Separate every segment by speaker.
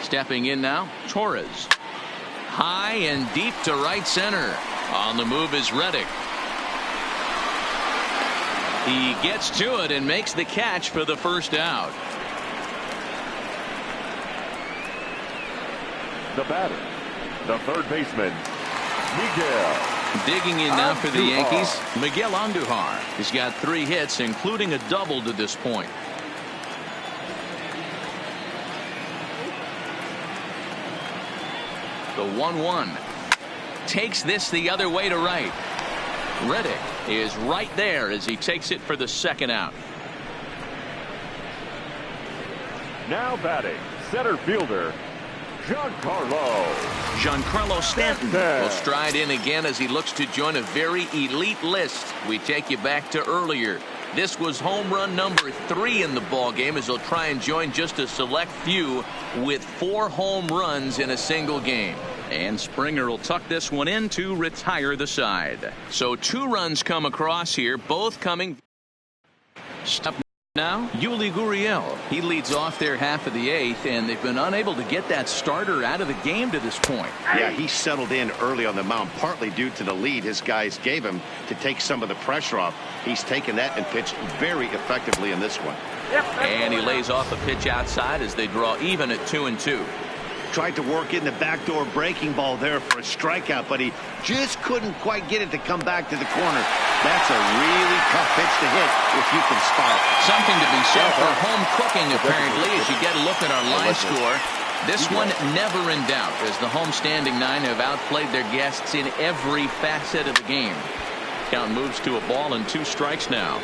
Speaker 1: Stepping in now, Torres. High and deep to right center. On the move is Reddick. He gets to it and makes the catch for the first out.
Speaker 2: The batter, the third baseman, Miguel.
Speaker 1: Digging in now for the Yankees, Miguel Andujar. He's got 3 hits, including a double to this point. The 1-1 takes this the other way to right. Reddick is right there as he takes it for the second out.
Speaker 2: Now batting, center fielder, Giancarlo
Speaker 1: Stanton will stride in again as he looks to join a very elite list. We take you back to earlier. This was home run number 3 in the ball game as he'll try and join just a select few with 4 home runs in a single game. And Springer will tuck this one in to retire the side. So 2 runs come across here, both coming. Stop now, Yuli Gurriel. He leads off their half of the 8th, and they've been unable to get that starter out of the game to this point.
Speaker 3: Yeah, he settled in early on the mound, partly due to the lead his guys gave him to take some of the pressure off. He's taken that and pitched very effectively in this one.
Speaker 1: And he lays off a pitch outside as they draw even at 2-2.
Speaker 3: Tried to work in the backdoor breaking ball there for a strikeout, but he just couldn't quite get it to come back to the corner. That's a really tough pitch to hit if you can spot it.
Speaker 1: Something to be said for home cooking, apparently, as you get a look at our line score. This one never in doubt, as the home-standing 9 have outplayed their guests in every facet of the game. Count moves to a ball and 2 strikes now.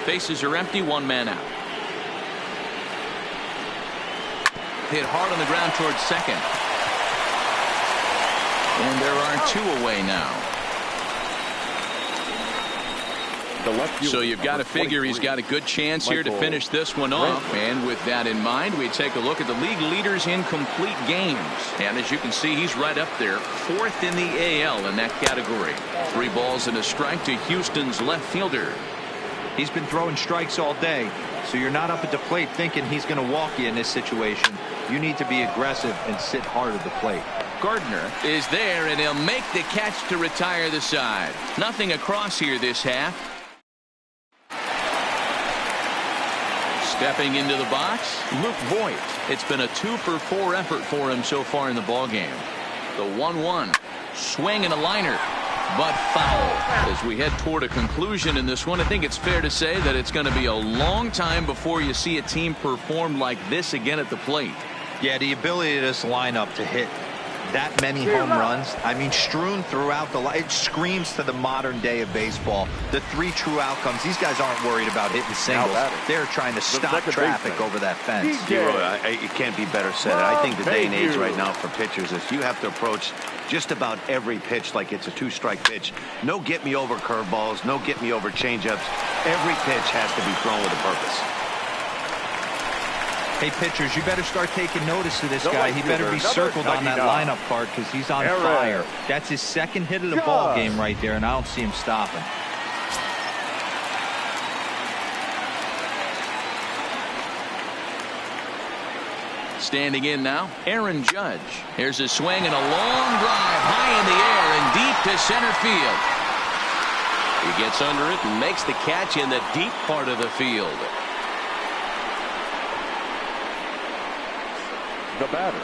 Speaker 1: Bases are empty, 1 man out. Hit hard on the ground towards second. And there are 2 away now. So you've got to figure he's got a good chance here to finish this one off. And with that in mind, we take a look at the league leaders in complete games. And as you can see, he's right up there, 4th in the AL in that category. 3 balls and a strike to Houston's left fielder.
Speaker 4: He's been throwing strikes all day, so you're not up at the plate thinking he's going to walk you in this situation. You need to be aggressive and sit hard at the plate.
Speaker 1: Gardner is there, and he'll make the catch to retire the side. Nothing across here this half. Stepping into the box, Luke Voigt. It's been a 2-for-4 effort for him so far in the ballgame. The 1-1 swing and a liner, but foul. As we head toward a conclusion in this one, I think it's fair to say that it's going to be a long time before you see a team perform like this again at the plate.
Speaker 4: Yeah, the ability of this lineup to hit that many home runs, I mean, strewn throughout the line, it screams to the modern day of baseball. The 3 true outcomes. These guys aren't worried about hitting singles. They're trying to stop traffic over that fence.
Speaker 3: It can't be better said. I think the day and age right now for pitchers is you have to approach just about every pitch like it's a 2-strike pitch. No get-me-over curveballs, no get-me-over changeups. Every pitch has to be thrown with a purpose.
Speaker 4: Hey, pitchers, you better start taking notice of this guy. He better be circled on that lineup card because he's on fire. That's his 2nd hit of the ball game right there, and I don't see him stopping.
Speaker 1: Standing in now, Aaron Judge. Here's a swing and a long drive high in the air and deep to center field. He gets under it and makes the catch in the deep part of the field.
Speaker 2: The batter,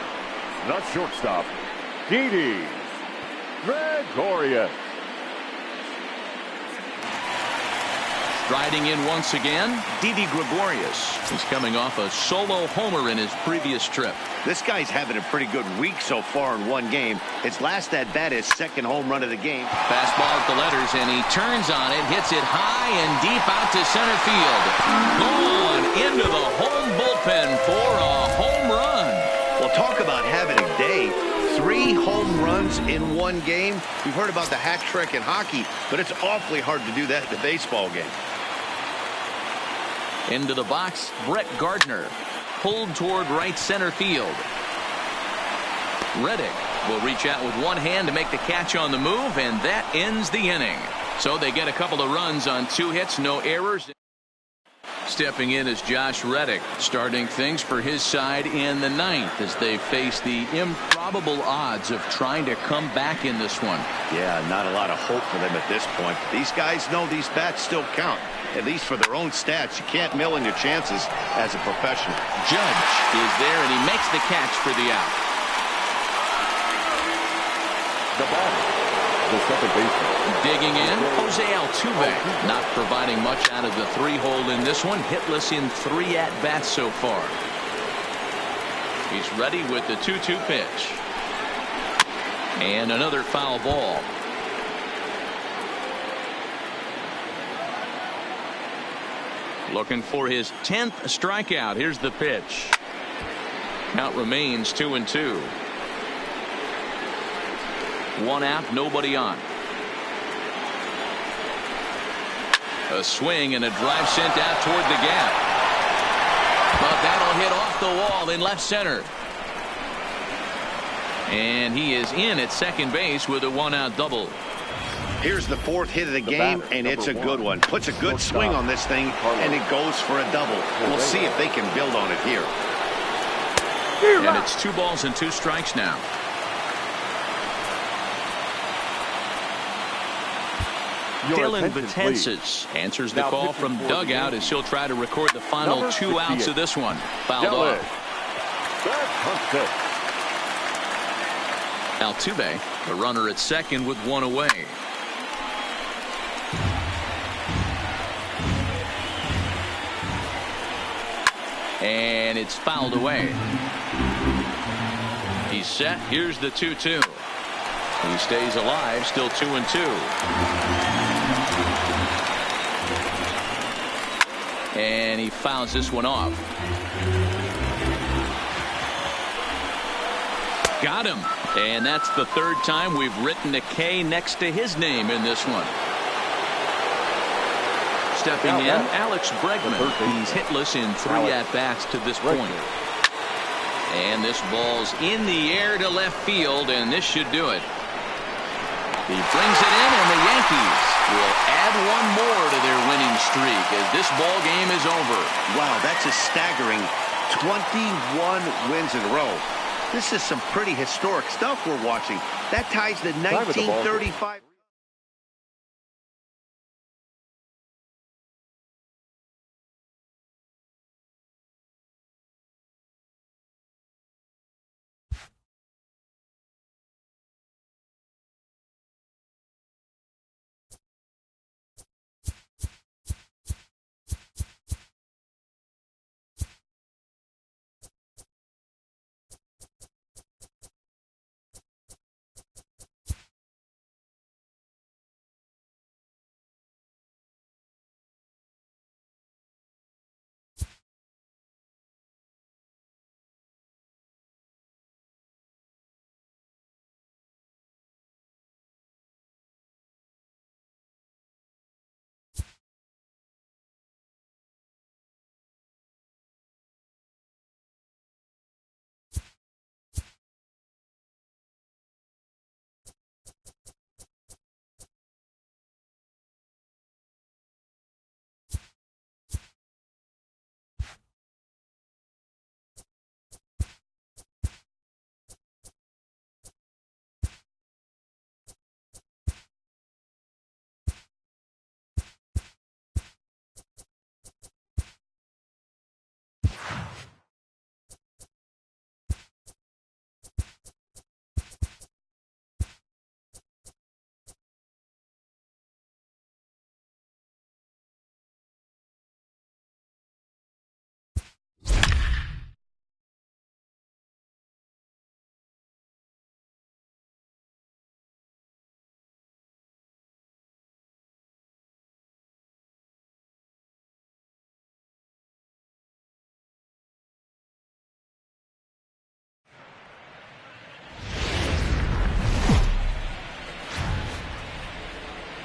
Speaker 2: the shortstop, Didi Gregorius.
Speaker 1: Striding in once again, Didi Gregorius. He's coming off a solo homer in his previous trip.
Speaker 3: This guy's having a pretty good week so far in one game. His last at-bat is 2nd home run of the game.
Speaker 1: Fastball at the letters, and he turns on it, hits it high and deep out to center field. Gone into the home bullpen for a home run.
Speaker 3: Well, talk about having a day. 3 home runs in one game. We've heard about the hat trick in hockey, but it's awfully hard to do that in a baseball game.
Speaker 1: Into the box, Brett Gardner. Pulled toward right center field. Reddick will reach out with one hand to make the catch on the move, and that ends the inning. So they get a couple of runs on 2 hits, no errors. Stepping in is Josh Reddick, starting things for his side in the 9th as they face the improbable odds of trying to come back in this one.
Speaker 3: Yeah, not a lot of hope for them at this point. These guys know these bats still count, at least for their own stats. You can't mill in your chances as a professional.
Speaker 1: Judge is there, and he makes the catch for the out.
Speaker 2: The batter, the second baseman.
Speaker 1: Digging in, Jose Altuve, not providing much out of the 3-hole in this one. Hitless in 3 at-bats so far. He's ready with the 2-2 pitch. And another foul ball. Looking for his 10th strikeout. Here's the pitch. Count remains 2-2. 1 out, nobody on. A swing and a drive sent out toward the gap. But that'll hit off the wall in left center. And he is in at second base with a 1-out double.
Speaker 3: Here's the 4th hit of the game, and it's a good one. Puts a good swing on this thing, and it goes for a double. We'll see if they can build on it here.
Speaker 1: And it's 2 balls and 2 strikes now. Dylan Betances answers the call from dugout as he'll try to record the final 2 outs of this one. Fouled off. Altuve, the runner at second with 1 away. And it's fouled away. He's set. Here's the 2-2. He stays alive, still 2-2. And he fouls this one off. Got him. And that's the 3rd time we've written a K next to his name in this one. Stepping in, Alex Bregman. He's hitless in 3 at-bats to this point. And this ball's in the air to left field, and this should do it. He brings it in, and the Yankees will add 1 more to their winning streak as this ball game is over.
Speaker 3: Wow, that's a staggering 21 wins in a row. This is some pretty historic stuff we're watching. That ties the 1935.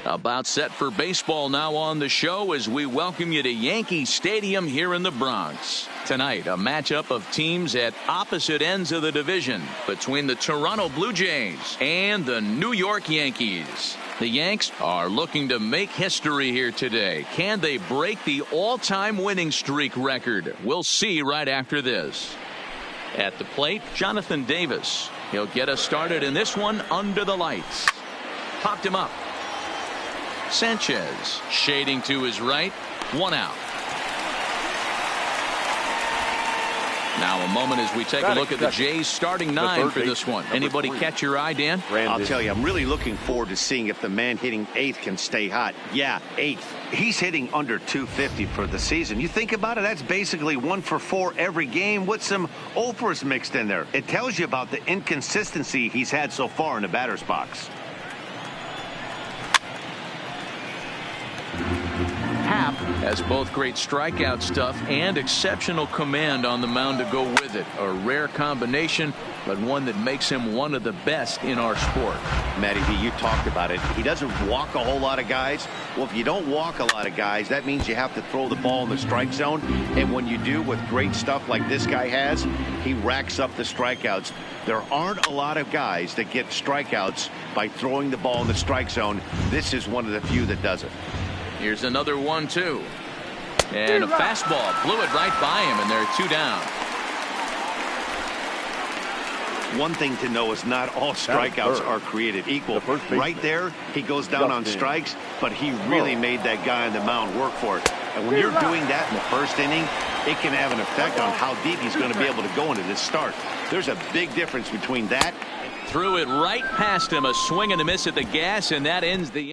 Speaker 1: About set for baseball now on the show as we welcome you to Yankee Stadium here in the Bronx. Tonight, a matchup of teams at opposite ends of the division between the Toronto Blue Jays and the New York Yankees. The Yanks are looking to make history here today. Can they break the all-time winning streak record? We'll see right after this. At the plate, Jonathan Davis. He'll get us started in this one under the lights. Popped him up. Sanchez shading to his right. 1 out. Now a moment as we take a look at the Jays starting 9 for this one. Anybody catch your eye, Dan?
Speaker 3: I'll tell you, I'm really looking forward to seeing if the man hitting 8th can stay hot. Yeah, 8th. He's hitting under 250 for the season. You think about it, that's basically 1 for 4 every game with some Oprahs mixed in there. It tells you about the inconsistency he's had so far in the batter's box.
Speaker 1: Happ has both great strikeout stuff and exceptional command on the mound to go with it. A rare combination, but one that makes him one of the best in our sport.
Speaker 3: Matty V, you talked about it. He doesn't walk a whole lot of guys. Well, if you don't walk a lot of guys, that means you have to throw the ball in the strike zone. And when you do with great stuff like this guy has, he racks up the strikeouts. There aren't a lot of guys that get strikeouts by throwing the ball in the strike zone. This is one of the few that does it.
Speaker 1: Here's another 1-2. And a fastball blew it right by him, and they're 2 down.
Speaker 3: One thing to know is not all strikeouts are created equal. Right there, he goes down on strikes, but he really made that guy on the mound work for it. And when you're doing that in the first inning, it can have an effect on how deep he's going to be able to go into this start. There's a big difference between that.
Speaker 1: Threw it right past him, a swing and a miss at the gas, and that ends the.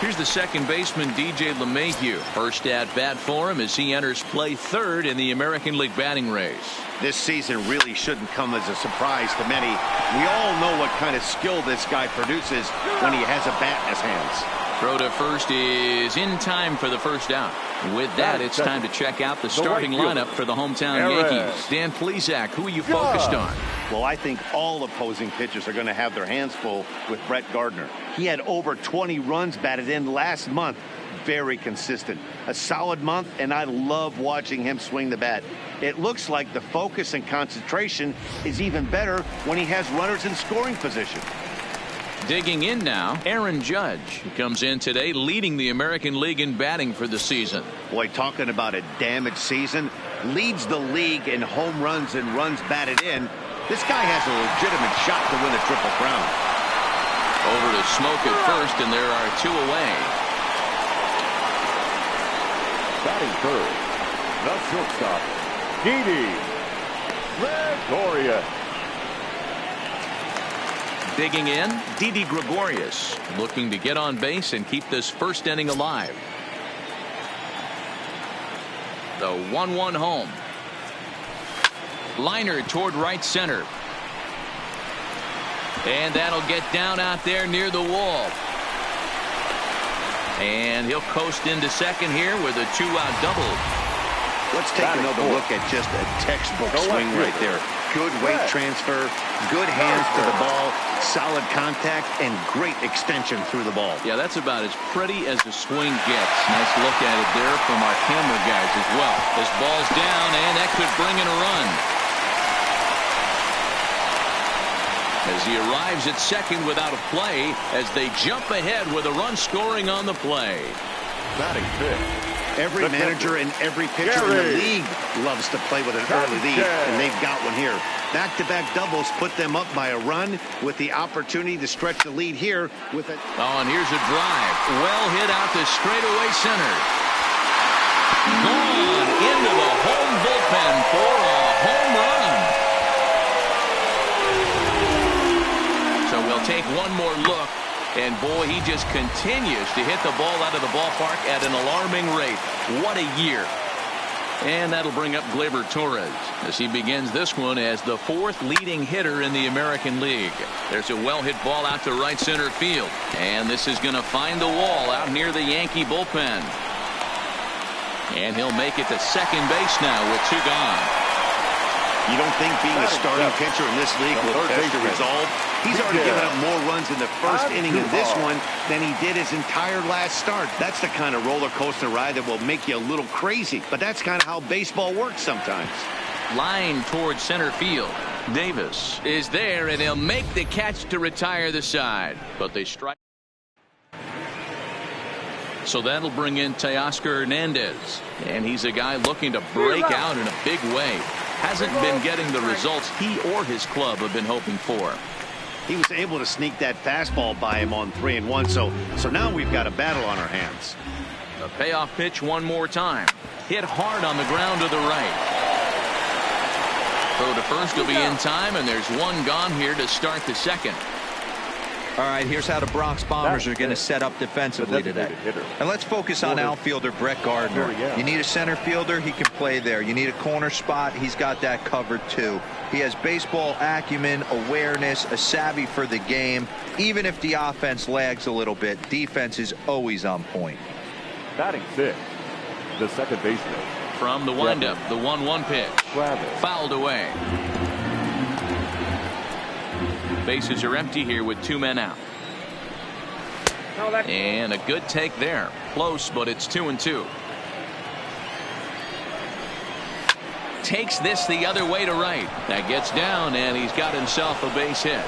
Speaker 1: Here's the second baseman, DJ LeMahieu. First at bat for him as he enters play 3rd in the American League batting race.
Speaker 3: This season really shouldn't come as a surprise to many. We all know what kind of skill this guy produces when he has a bat in his hands.
Speaker 1: Throw to first is in time for the first out. With that, it's time to check out the starting lineup for the hometown Yankees. Dan Plesac, who are you focused on?
Speaker 3: Well, I think all opposing pitchers are going to have their hands full with Brett Gardner. He had over 20 runs batted in last month. Very consistent. A solid month, and I love watching him swing the bat. It looks like the focus and concentration is even better when he has runners in scoring position.
Speaker 1: Digging in now, Aaron Judge. He comes in today leading the American League in batting for the season.
Speaker 3: Boy, talking about a damaged season, leads the league in home runs and runs batted in. This guy has a legitimate shot to win a Triple Crown.
Speaker 1: Over to Smoke at first, and there are 2 away.
Speaker 2: Batting third, the shortstop, Didi Gregorius.
Speaker 1: Digging in, Didi Gregorius, looking to get on base and keep this first inning alive. The 1-1 home. Liner toward right center. And that'll get down out there near the wall. And he'll coast into second here with a 2-out double.
Speaker 3: Let's take another look at just a textbook swing right there. Good weight transfer, good hands to the ball, solid contact, and great extension through the ball.
Speaker 1: Yeah, that's about as pretty as the swing gets. Nice look at it there from our camera guys as well. This ball's down, and that could bring in a run. As he arrives at second without a play, as they jump ahead with a run scoring on the play.
Speaker 2: Batting fifth.
Speaker 3: Every manager and every pitcher in the league loves to play with an early lead, and they've got one here. Back-to-back doubles put them up by a run with the opportunity to stretch the lead here with a...
Speaker 1: Oh, and here's a drive. Well hit out to straightaway center. Gone into the home bullpen for a home run. So we'll take one more look. And boy, he just continues to hit the ball out of the ballpark at an alarming rate. What a year. And that'll bring up Gleyber Torres as he begins this one as the 4th leading hitter in the American League. There's a well-hit ball out to right center field. And this is going to find the wall out near the Yankee bullpen. And he'll make it to second base now with 2 gone.
Speaker 3: You don't think being a starting pitcher in this league will test the resolve? He's already given up more runs in the first inning of this one than he did his entire last start. That's the kind of roller coaster ride that will make you a little crazy. But that's kind of how baseball works sometimes.
Speaker 1: Line towards center field. Davis is there, and he'll make the catch to retire the side, but they strike. So that'll bring in Teoscar Hernandez, and he's a guy looking to break out in a big way. Hasn't been getting the results he or his club have been hoping for.
Speaker 3: He was able to sneak that fastball by him on 3-1, so now we've got a battle on our hands.
Speaker 1: A payoff pitch one more time. Hit hard on the ground to the right. Throw to first will be in time, and there's one gone here to start the second.
Speaker 4: All right, here's how the Bronx Bombers are going to set up defensively today. And let's focus on outfielder Brett Gardner. You need a center fielder, he can play there. You need a corner spot, he's got that covered too. He has baseball acumen, awareness, a savvy for the game. Even if the offense lags a little bit, defense is always on point.
Speaker 2: Batting 6, the second baseman.
Speaker 1: From the windup, the 1-1 pitch. Fouled away. Bases are empty here with 2 men out. And a good take there. Close, but it's 2-2. Takes this the other way to right. That gets down, and he's got himself a base hit.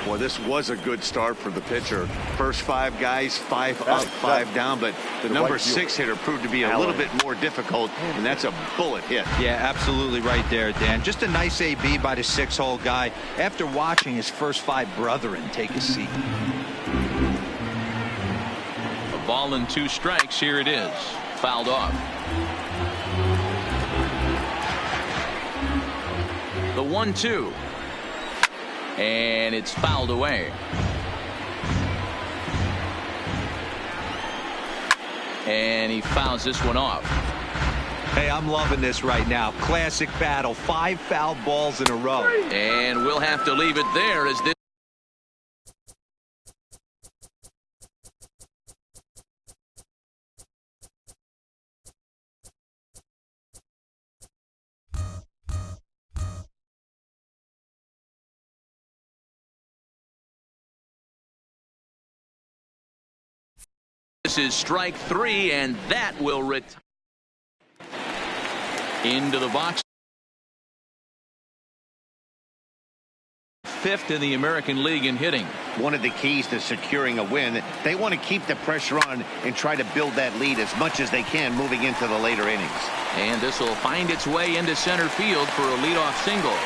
Speaker 3: Well, this was a good start for the pitcher. First 5 guys, 5 up, 5 down, but the number 6 hitter proved to be a little bit more difficult, and that's a bullet hit.
Speaker 4: Yeah, absolutely right there, Dan. Just a nice AB by the 6-hole guy after watching his first 5 brethren take a seat.
Speaker 1: A ball and 2 strikes. Here it is. Fouled off. The 1-2. And it's fouled away. And he fouls this one off.
Speaker 4: Hey, I'm loving this right now. Classic battle. 5 foul balls in a row.
Speaker 1: And we'll have to leave it there as this. This is strike 3, and that will retire. Into the box. 5th in the American League in hitting.
Speaker 3: One of the keys to securing a win, they want to keep the pressure on and try to build that lead as much as they can moving into the later innings.
Speaker 1: And this will find its way into center field for a leadoff single.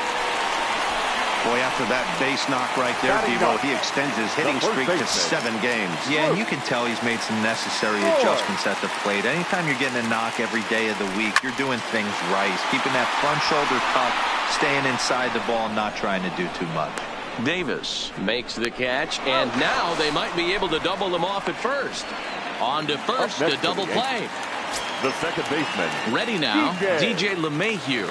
Speaker 3: Boy, after that base knock right there, Devo, he extends his hitting streak to 7 games.
Speaker 4: Yeah, and you can tell he's made some necessary adjustments at the plate. Anytime you're getting a knock every day of the week, you're doing things right. Keeping that front shoulder tucked, staying inside the ball, and not trying to do too much.
Speaker 1: Davis makes the catch, and now they might be able to double them off at first. On to first, a double play.
Speaker 2: The second baseman.
Speaker 1: Ready now, DJ LeMahieu.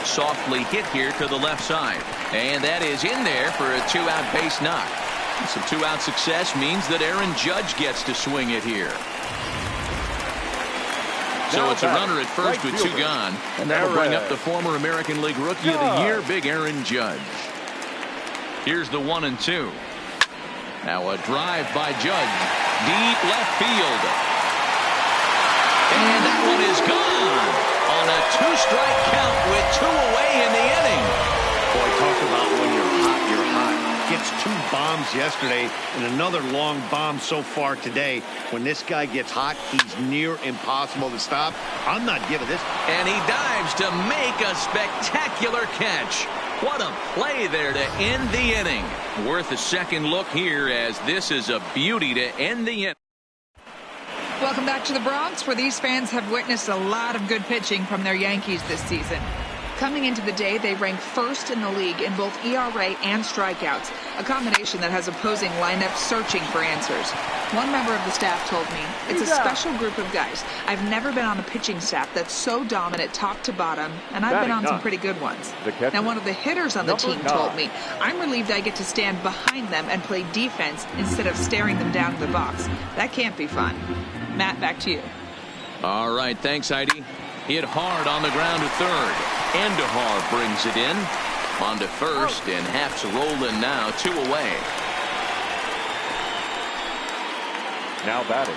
Speaker 1: Softly hit here to the left side, and that is in there for a 2-out base knock. Some 2-out success means that Aaron Judge gets to swing it here. So it's a runner at first with 2 gone, and that'll bring up the former American League Rookie of the Year, Big Aaron Judge. Here's the 1-2. Now a drive by Judge, deep left field, and that one is gone. On a 2-strike count with 2 away in the inning.
Speaker 3: Boy, talk about when you're hot, you're hot. Gets 2 bombs yesterday and another long bomb so far today. When this guy gets hot, he's near impossible to stop. I'm not giving this.
Speaker 1: And he dives to make a spectacular catch. What a play there to end the inning. Worth a second look here, as this is a beauty to end the inning.
Speaker 5: Welcome back to the Bronx, where these fans have witnessed a lot of good pitching from their Yankees this season. Coming into the day, they rank first in the league in both ERA and strikeouts, a combination that has opposing lineups searching for answers. One member of the staff told me, "It's a special group of guys. I've never been on a pitching staff that's so dominant top to bottom, and I've been on some pretty good ones." Now, one of the hitters on the team told me, "I'm relieved I get to stand behind them and play defense instead of staring them down in the box. That can't be fun." Matt, back to you.
Speaker 1: All right, thanks, Heidi. Hit hard on the ground to third. Endahar brings it in. On to first, and Haft's rolling now, 2 away.
Speaker 2: Now batting,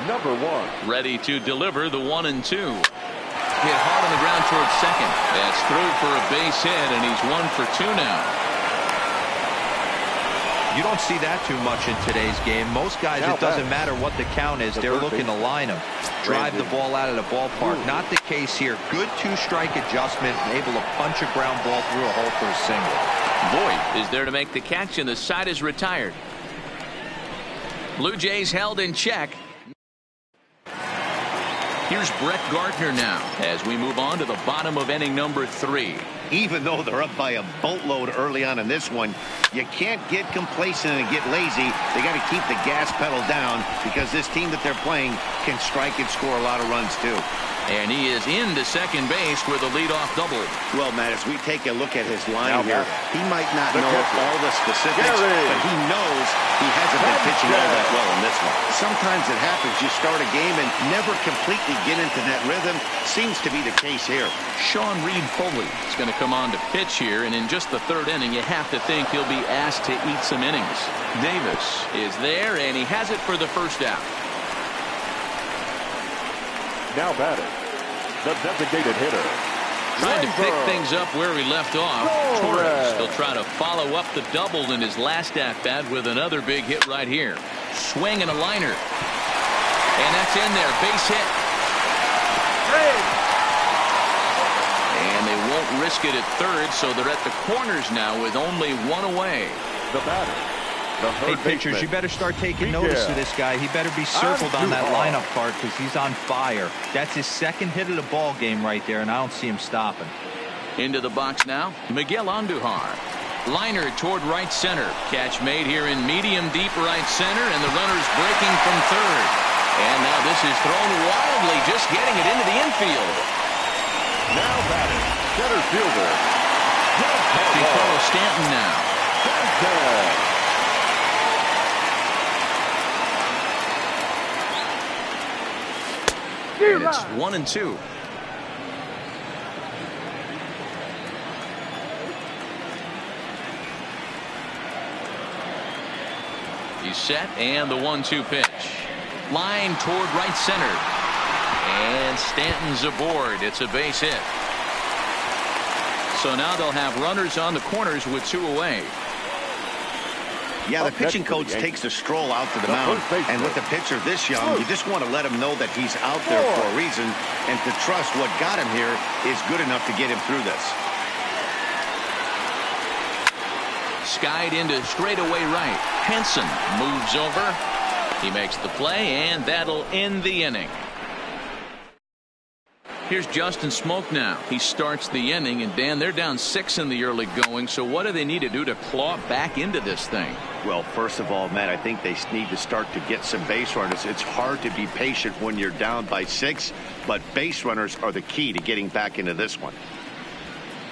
Speaker 2: number 1.
Speaker 1: Ready to deliver the 1-2. Hit hard on the ground towards second. That's through for a base hit, and he's 1 for 2 now.
Speaker 4: You don't see that too much in today's game. Most guys, it doesn't matter what the count is. They're looking to line them, drive the ball out of the ballpark. Not the case here. Good 2-strike adjustment, able to punch a ground ball through a hole for a single.
Speaker 1: Boyd is there to make the catch, and the side is retired. Blue Jays held in check. Here's Brett Gardner now as we move on to the bottom of inning number 3.
Speaker 3: Even though they're up by a boatload early on in this one, you can't get complacent and get lazy. They got to keep the gas pedal down because this team that they're playing can strike and score a lot of runs too.
Speaker 1: And he is into second base with a leadoff double.
Speaker 3: Well, Matt, as we take a look at his line here, he might not know all the specifics, but he knows he hasn't been pitching all that well in this one. Sometimes it happens. You start a game and never completely get into that rhythm. Seems to be the case here.
Speaker 1: Sean Reed Foley is going to come on to pitch here, and in just the 3rd inning, you have to think he'll be asked to eat some innings. Davis is there, and he has it for the first out.
Speaker 2: Now batting, the designated hitter.
Speaker 1: Trying to pick things up where he left off. Torres will try to follow up the double in his last at-bat with another big hit right here. Swing and a liner. And that's in there. Base hit. And they won't risk it at third, so they're at the corners now with only 1 away.
Speaker 2: The batter.
Speaker 4: Hey, pitchers, you better start taking notice of this guy. He better be circled on that lineup card because he's on fire. That's his 2nd hit of the ball game right there, and I don't see him stopping.
Speaker 1: Into the box now, Miguel Andujar. Liner toward right center. Catch made here in medium deep right center, and the runner's breaking from third. And now this is thrown wildly, just getting it into the infield.
Speaker 2: Now batting, center fielder.
Speaker 1: Carlos Stanton now. And it's 1-2. He's set, and the 1-2 pitch. Line toward right center. And Stanton's aboard. It's a base hit. So now they'll have runners on the corners with 2 away.
Speaker 3: Yeah, the pitching coach takes the stroll out to the mound, and with a pitcher this young, you just want to let him know that he's out there for a reason, and to trust what got him here is good enough to get him through this.
Speaker 1: Skied into straightaway right. Henson moves over. He makes the play, and that'll end the inning. Here's Justin Smoke now. He starts the inning, and Dan, they're down 6 in the early going, so what do they need to do to claw back into this thing?
Speaker 3: Well, first of all, Matt, I think they need to start to get some base runners. It's hard to be patient when you're down by 6, but base runners are the key to getting back into this one.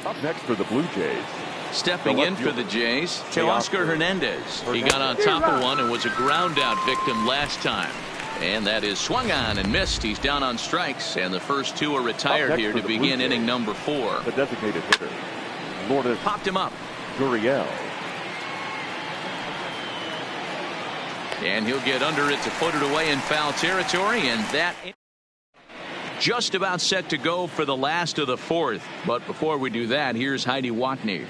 Speaker 2: Up next for the Blue Jays.
Speaker 1: Stepping in for the Jays, Teoscar Hernandez. He got on top of one and was a ground-out victim last time. And that is swung on and missed. He's down on strikes, and the first 2 are retired here to begin inning number 4.
Speaker 2: The designated hitter, Lourdes
Speaker 1: popped him up.
Speaker 2: Gurriel.
Speaker 1: And he'll get under it to put it away in foul territory, and that just about set to go for the last of the 4th. But before we do that, here's Heidi Watney.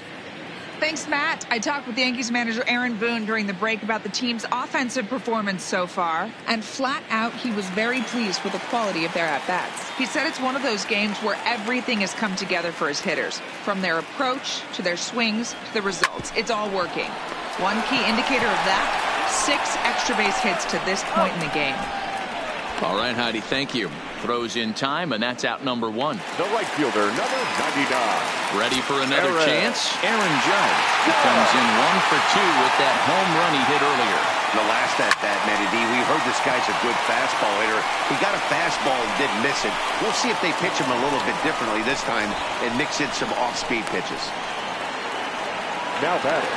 Speaker 5: Thanks, Matt. I talked with Yankees manager Aaron Boone during the break about the team's offensive performance so far, and flat out, he was very pleased with the quality of their at-bats. He said it's one of those games where everything has come together for his hitters, from their approach to their swings to the results. It's all working. One key indicator of that, 6 extra base hits to this point in the game.
Speaker 1: All right, Heidi, thank you. Throws in time, and that's out number 1.
Speaker 2: The right fielder, number 99.
Speaker 1: Ready for another chance? Aaron Judge. He comes in 1 for 2 with that home run he hit earlier.
Speaker 3: The last at-bat, Matty D, we heard this guy's a good fastball hitter. He got a fastball and didn't miss it. We'll see if they pitch him a little bit differently this time and mix in some off-speed pitches.
Speaker 2: Now batting.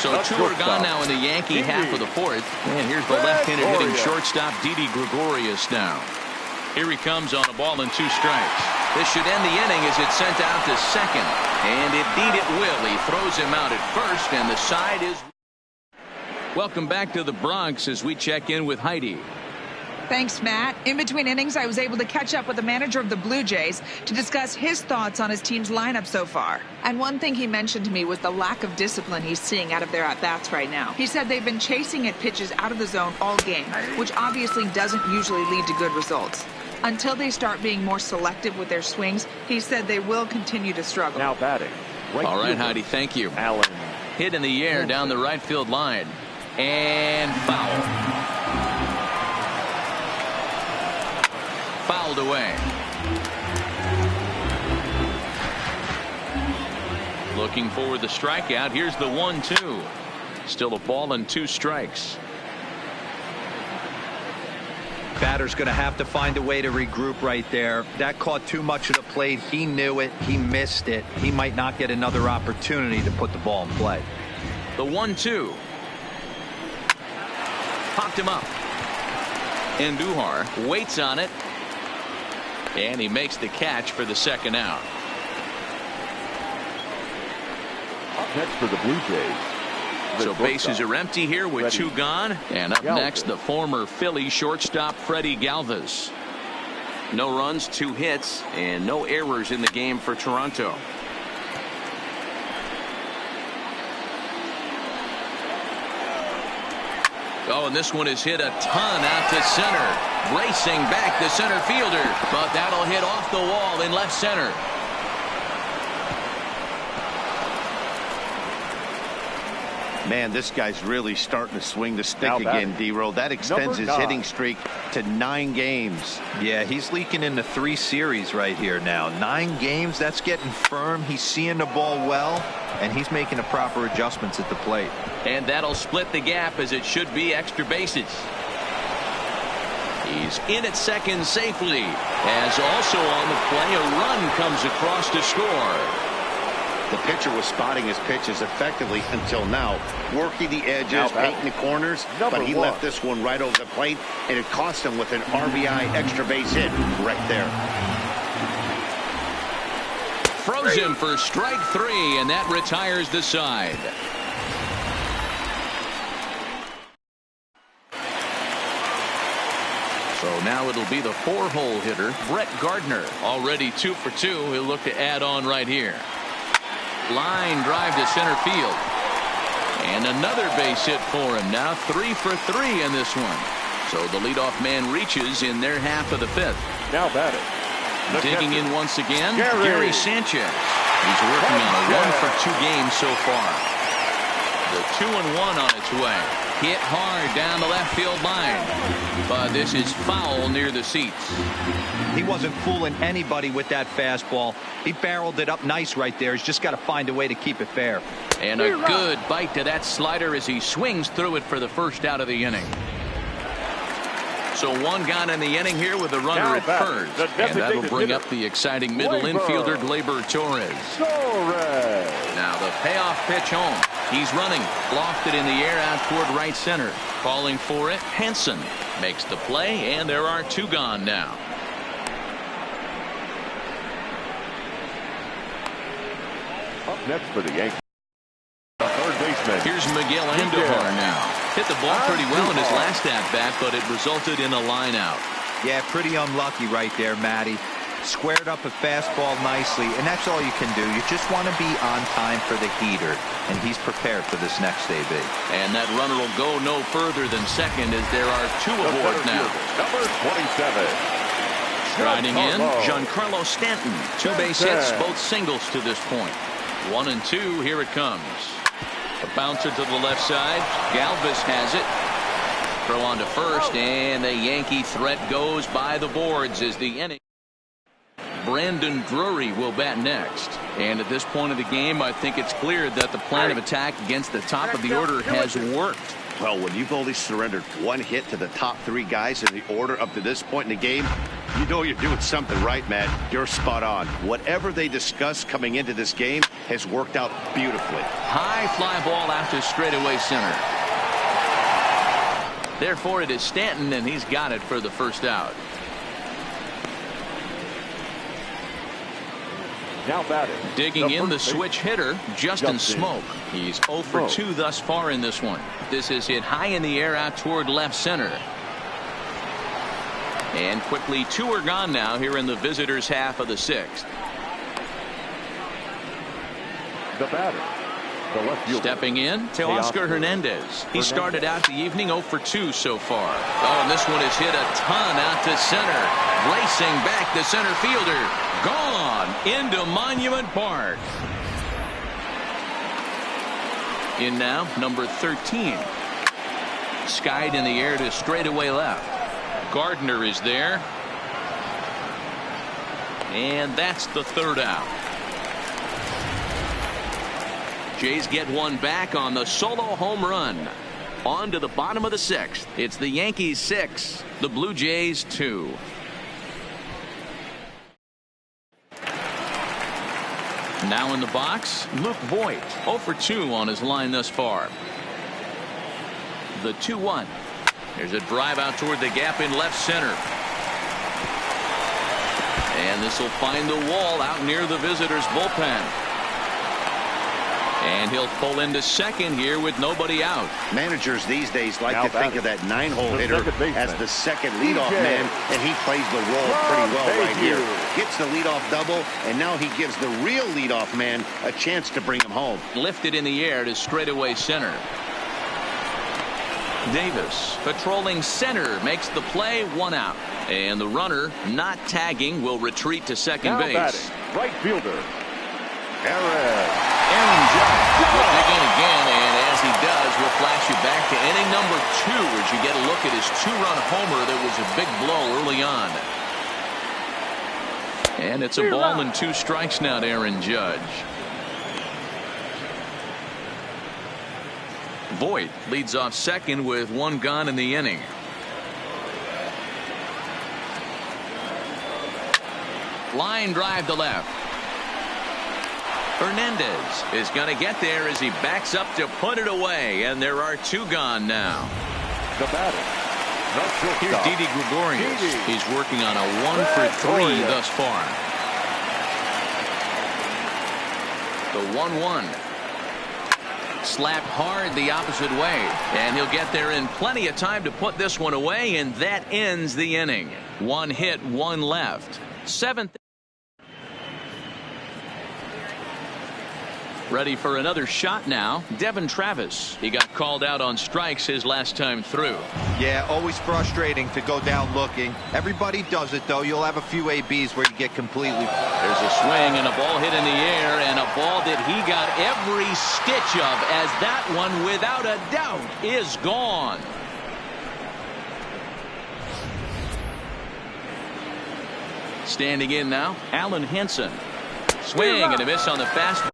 Speaker 1: So 2 are gone now in the Yankee half of the 4th. And here's the left-handed hitting shortstop, Didi Gregorius now. Here he comes on a ball and 2 strikes. This should end the inning as it's sent out to second. And indeed it will. He throws him out at first, and the side is... Welcome back to the Bronx as we check in with Heidi.
Speaker 5: Thanks, Matt. In between innings, I was able to catch up with the manager of the Blue Jays to discuss his thoughts on his team's lineup so far. And one thing he mentioned to me was the lack of discipline he's seeing out of their at-bats right now. He said they've been chasing at pitches out of the zone all game, which obviously doesn't usually lead to good results. Until they start being more selective with their swings, he said they will continue to struggle.
Speaker 2: Now batting.
Speaker 1: All right, Heidi, thank you.
Speaker 2: Allen.
Speaker 1: Hit in the air down the right field line. And foul. Fouled away. Looking for the strikeout. Here's the 1-2. Still a ball and 2 strikes.
Speaker 4: Batter's going to have to find a way to regroup right there. That caught too much of the plate. He knew it. He missed it. He might not get another opportunity to put the ball in play.
Speaker 1: The 1-2. Popped him up. Andujar waits on it. And he makes the catch for the second out.
Speaker 2: Up next for the Blue Jays.
Speaker 1: So bases are empty here with 2 gone. And up next, the former Philly shortstop Freddie Galvis. No runs, 2 hits, and no errors in the game for Toronto. Oh, and this one is hit a ton out to center. Racing back the center fielder, but that'll hit off the wall in left center.
Speaker 3: Man, this guy's really starting to swing the stick again, D-Roll. That extends his hitting streak to 9 games.
Speaker 4: Yeah, he's leaking into 3 series right here now. 9 games, that's getting firm. He's seeing the ball well, and he's making the proper adjustments at the plate.
Speaker 1: And that'll split the gap as it should be extra bases. He's in at second safely. As also on the play, a run comes across to score.
Speaker 3: The pitcher was spotting his pitches effectively until now, working the edges, painting the corners, but he left this one right over the plate, and it cost him with an RBI extra base hit right there.
Speaker 1: Froze him for strike 3, and that retires the side. So now it'll be the 4-hole hitter, Brett Gardner. Already 2 for 2. He'll look to add on right here. Line drive to center field. And another base hit for him. Now 3 for 3 in this one. So the leadoff man reaches in their half of the 5th.
Speaker 2: Now batting.
Speaker 1: Digging in once again, Gary Sanchez. He's working on a 1 for 2 game so far. The 2-1 on its way. Hit hard down the left field line. But this is foul near the seats.
Speaker 4: He wasn't fooling anybody with that fastball. He barreled it up nice right there. He's just got to find a way to keep it fair.
Speaker 1: And a good bite to that slider as he swings through it for the first out of the inning. So 1 gone in the inning here with a runner at first. And that'll bring up the exciting middle infielder, Gleyber Torres. Now the payoff pitch home. He's running. Lofted in the air out toward right center. Calling for it, Henson makes the play, and there are 2 gone now.
Speaker 2: Up next for the Yankees. Third baseman.
Speaker 1: Here's Miguel Andujar now. Hit the ball pretty well in his last at-bat, but it resulted in a line out.
Speaker 4: Yeah, pretty unlucky right there, Matty. Squared up a fastball nicely, and that's all you can do. You just want to be on time for the heater, and he's prepared for this next AB.
Speaker 1: And that runner will go no further than second as there are 2 aboard now.
Speaker 2: Number 27.
Speaker 1: Striding in, Giancarlo Stanton. 2 base hits, both singles to this point. 1 and 2, here it comes. A bouncer to the left side. Galvis has it. Throw on to first, and the Yankee threat goes by the boards as the inning. Brandon Drury will bat next. And at this point of the game, I think it's clear that the plan of attack against the top of the order has worked.
Speaker 3: Well, when you've only surrendered 1 hit to the top 3 guys in the order up to this point in the game, you know you're doing something right, Matt. You're spot on. Whatever they discussed coming into this game has worked out beautifully.
Speaker 1: High fly ball out to straightaway center. Therefore, it is Stanton, and he's got it for the first out.
Speaker 2: Now batting.
Speaker 1: Digging in the switch hitter, Justin Smoke. He's 0 for 2 thus far in this one. This is hit high in the air out toward left center. And quickly 2 are gone now here in the visitors' half of the 6th.
Speaker 2: The batter, the left fielder.
Speaker 1: Stepping in, Teoscar Hernandez. He started out the evening 0 for 2 so far. Oh, and this one is hit a ton out to center. Racing back the center fielder. Gone into Monument Park. In now, number 13. Skied in the air to straightaway left. Gardner is there. And that's the 3rd out. Jays get one back on the solo home run. On to the bottom of the 6th. It's the Yankees 6, the Blue Jays 2. Now in the box, Luke Voit, 0 for 2 on his line thus far. The 2-1. There's a drive out toward the gap in left center. And this will find the wall out near the visitors' bullpen. And he'll pull into second here with nobody out.
Speaker 3: Managers these days like to think of that 9-hole hitter as the second leadoff man, and he plays the role pretty well right here. Gets the leadoff double, and now he gives the real leadoff man a chance to bring him home.
Speaker 1: Lifted in the air to straightaway center. Davis patrolling center makes the play, 1 out. And the runner not tagging will retreat to second base.
Speaker 2: Batting, right fielder, Aaron
Speaker 1: Judge will dig in again, and as he does, we'll flash you back to inning number 2 as you get a look at his 2-run homer that was a big blow early on. And it's a ball and 2 strikes now to Aaron Judge. Voit leads off second with 1 gone in the inning. Line drive to left. Hernandez is going to get there as he backs up to put it away, and there are 2 gone now.
Speaker 2: The batter, the
Speaker 1: Here's
Speaker 2: shortstop,
Speaker 1: Didi Gregorius. He's working on a 1 for 3 thus far. The 1-1. Slapped hard the opposite way, and he'll get there in plenty of time to put this one away, and that ends the inning. 1 hit, 1 left. 7th. Ready for another shot now. Devin Travis. He got called out on strikes his last time through.
Speaker 4: Yeah, always frustrating to go down looking. Everybody does it, though. You'll have a few ABs where you get completely.
Speaker 1: There's a swing and a ball hit in the air, and a ball that he got every stitch of, as that one, without a doubt, is gone. Standing in now, Alan Henson. Swing and a miss on the fastball.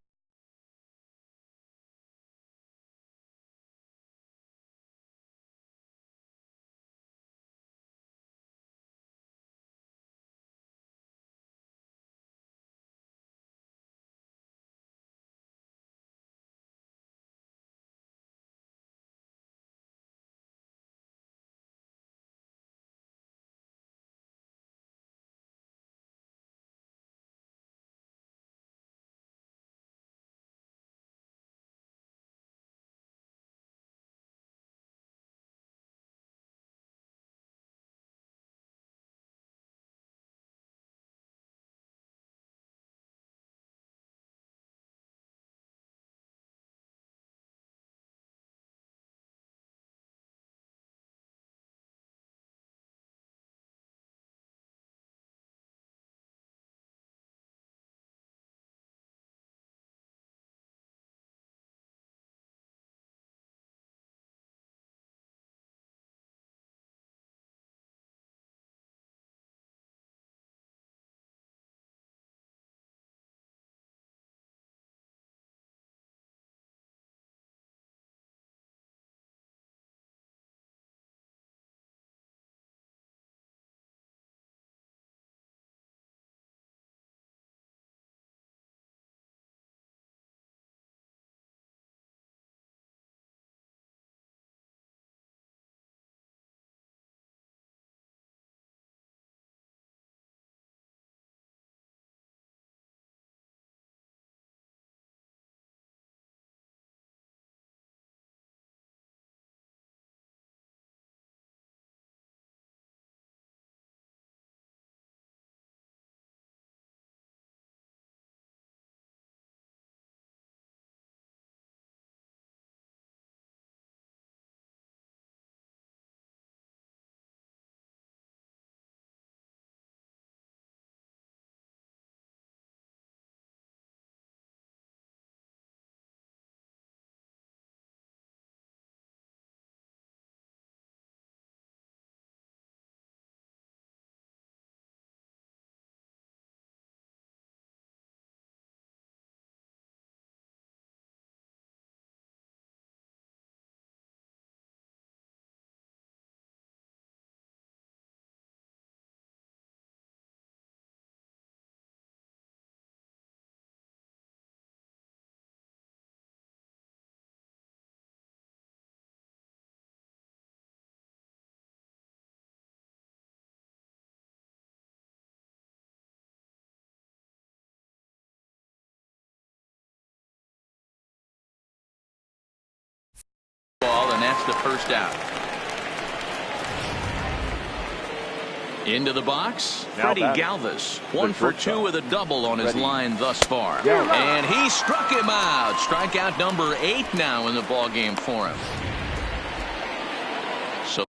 Speaker 1: first out. Into the box, Freddie Galvis. 1 for 2 with a double on his line thus far. And he struck him out. Strikeout number 8 now in the ballgame for him. So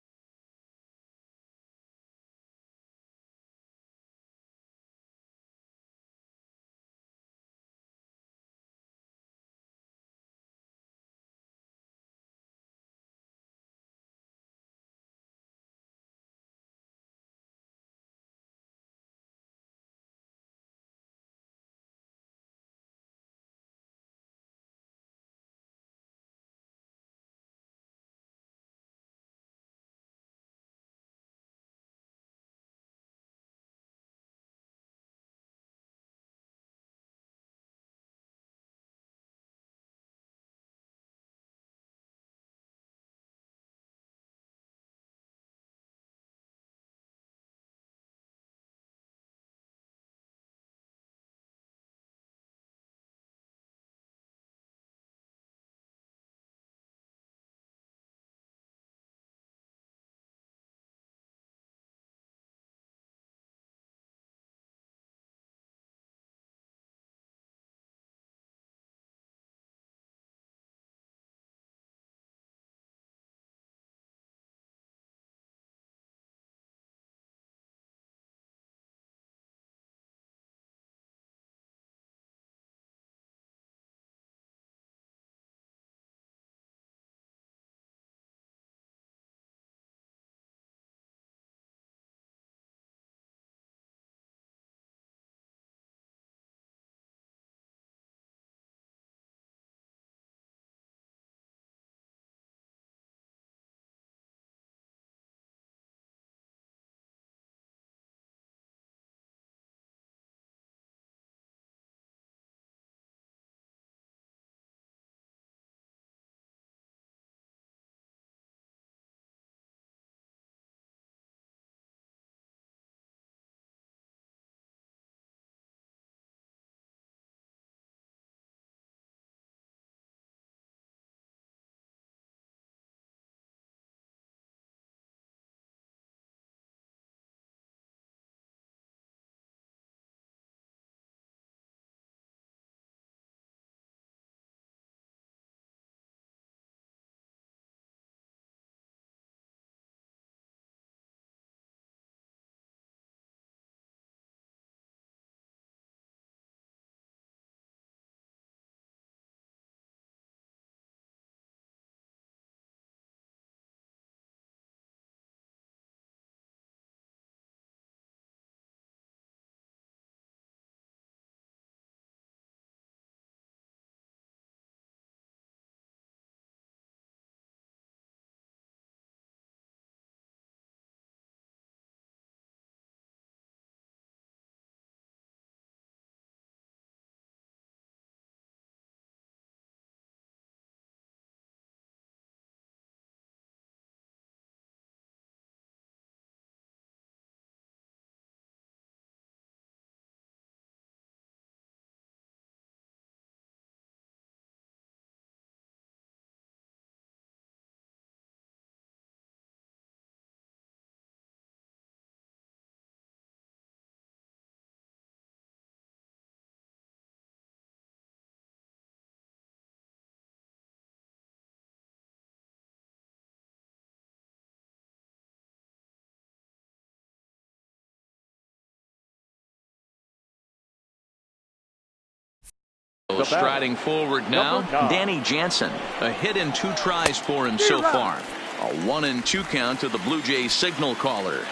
Speaker 1: striding forward now, Danny Jansen. A hit in 2 tries for him so far. A 1-2 count to the Blue Jays signal caller.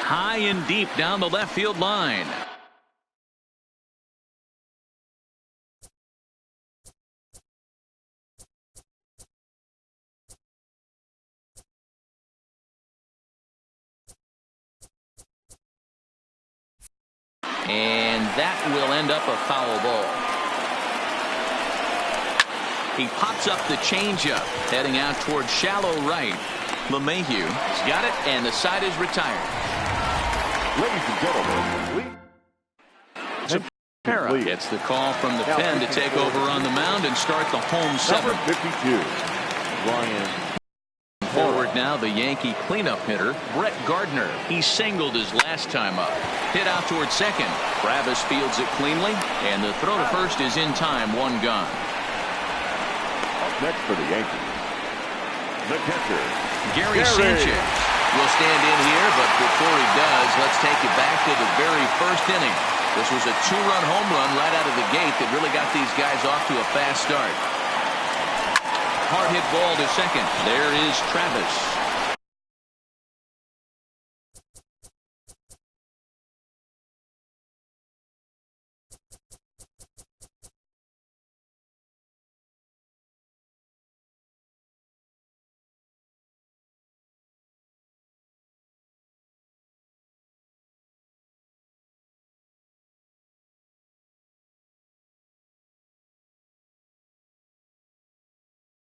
Speaker 1: High and deep down the left field line. And that will end up a foul ball. He pops up the changeup, heading out towards shallow right. LeMahieu has got it, and the side is retired.
Speaker 2: Ladies and gentlemen,
Speaker 1: Para gets the call from the pen to take over on the mound and start the home seventh.
Speaker 2: number 52, Ryan.
Speaker 1: Forward now, the Yankee cleanup hitter, Brett Gardner. He singled his last time up. Hit out toward second. Travis fields it cleanly, and the throw to first is in time, one gone.
Speaker 2: Up next for the Yankees, the catcher,
Speaker 1: Gary Sanchez will stand in here, but before he does, let's take you back to the very first inning. This was a two-run home run right out of the gate that really got these guys off to a fast start. Hard hit ball to second. There is Travis.